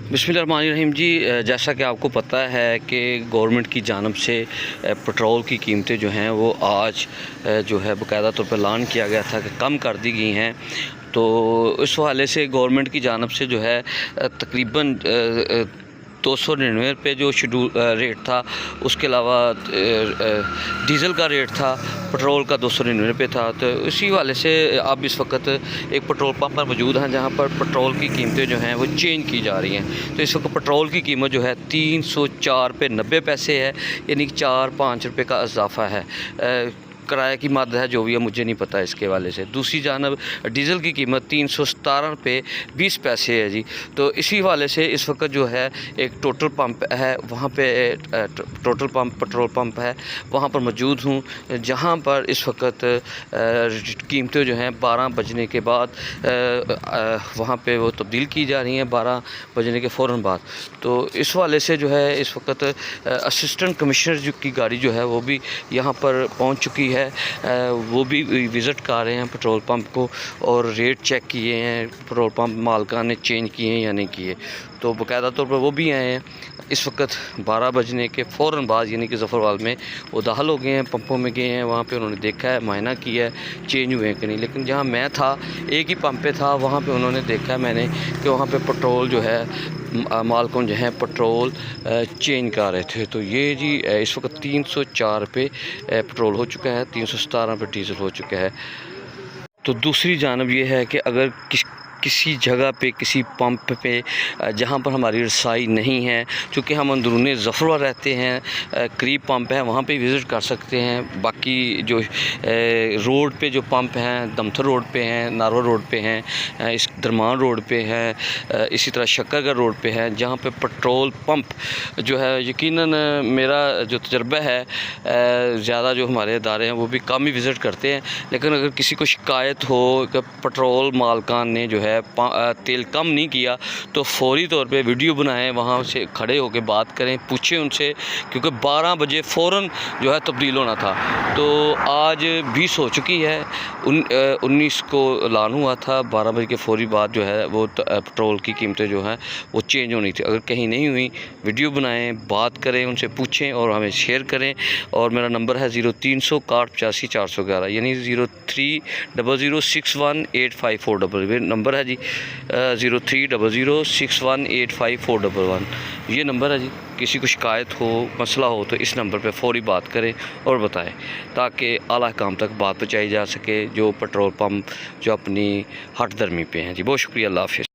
बिस्मिल्लाहिर्रहमानिर्रहीम जी। जैसा कि आपको पता है कि गवर्नमेंट की जानिब से पेट्रोल की कीमतें जो हैं वो आज जो है बाकायदा तौर पर ऐलान किया गया था कि कम कर दी गई हैं। तो इस हवाले से गवर्नमेंट की जानिब से जो है तकरीबन 299 रुपये जो शेड्यूल रेट था, उसके अलावा डीज़ल का रेट था, पेट्रोल का 299 रुपये था। तो इसी वाले से आप इस वक्त एक पेट्रोल पंप पर मौजूद हैं जहां पर पेट्रोल की कीमतें जो हैं वो चेंज की जा रही हैं। तो इस वक्त पेट्रोल की कीमत जो है 304 रुपये 90 पैसे है, यानी 4-5 रुपये का इजाफ़ा है। किराए की मद है जो भी है, मुझे नहीं पता इसके वाले से। दूसरी जानब डीज़ल की कीमत 317 रुपये 20 पैसे है जी। तो इसी वाले से इस वक्त जो है एक टोटल पंप है, वहाँ पे टोटल पंप पेट्रोल पंप है, वहाँ पर मौजूद हूँ, जहाँ पर इस वक्त कीमतें जो हैं 12 बजने के बाद वहाँ पे वो तब्दील की जा रही हैं, 12 बजने के फ़ौरन बाद। तो इस वाले से जो है इस वक्त असिस्टेंट कमिश्नर की गाड़ी जो है वो भी यहाँ पर पहुँच चुकी है। वो भी विज़िट कर रहे हैं पेट्रोल पंप को और रेट चेक किए हैं, पेट्रोल पंप मालिका ने चेंज किए हैं या नहीं किए। तो बाकायदा तौर पर वो भी आए हैं। इस वक्त 12 बजने के फ़ौरन बाद यानी कि ज़फ़रवाल में वो दाखिल हो गए हैं, पंपों में गए हैं, वहाँ पे उन्होंने देखा है, मायना किया है चेंज हुए हैं कि नहीं। लेकिन जहाँ मैं था एक ही पंप पे था, वहाँ पे उन्होंने देखा है मैंने कि वहाँ पे पेट्रोल जो है मालकों जो हैं पेट्रोल चेंज कर रहे थे। तो ये जी इस वक्त 304 रुपये पेट्रोल हो चुका है, 317 रुपये डीज़ल हो चुका है। तो दूसरी जानब ये है कि अगर किसी जगह पे किसी पंप पे जहाँ पर हमारी रसाई नहीं है, चूँकि हम अंदरूनी ज़फ़रवाल रहते हैं, करीब पंप है वहाँ पे विज़िट कर सकते हैं। बाकी जो रोड पे जो पंप हैं, दमथर रोड पे हैं, नारवा रोड पे हैं, इस दरमान रोड पे हैं, इसी तरह शक्करगढ़ रोड पे है, जहाँ पे पेट्रोल पंप जो है यकीनन मेरा जो तजर्बा है, ज़्यादा जो हमारे इदारे हैं वो भी कम ही विज़िट करते हैं। लेकिन अगर किसी को शिकायत हो कि पेट्रोल मालकान ने जो है तेल कम नहीं किया, तो फौरी तौर पे वीडियो बनाएं, वहाँ से खड़े होकर बात करें, पूछें उनसे, क्योंकि 12 बजे फ़ौरन जो है तब्दील होना था। तो आज 20 हो चुकी है, 19 को ऐलान हुआ था, 12 बजे के फौरी बाद जो है वो पेट्रोल की कीमतें जो हैं वो चेंज होनी थी। अगर कहीं नहीं हुई, वीडियो बनाएँ, बात करें, उनसे पूछें और हमें शेयर करें। और मेरा नंबर है 0300 85 411, यानी 0300618541 नंबर है जी, 0300618541 ये नंबर है जी। किसी को शिकायत हो, मसला हो, तो इस नंबर पे फ़ौरी बात करें और बताएं, ताकि आला काम तक बात पहुँचाई जा सके जो पेट्रोल पंप जो अपनी हट दरमी पे हैं जी। बहुत शुक्रिया, अल्लाह हाफ़िज़।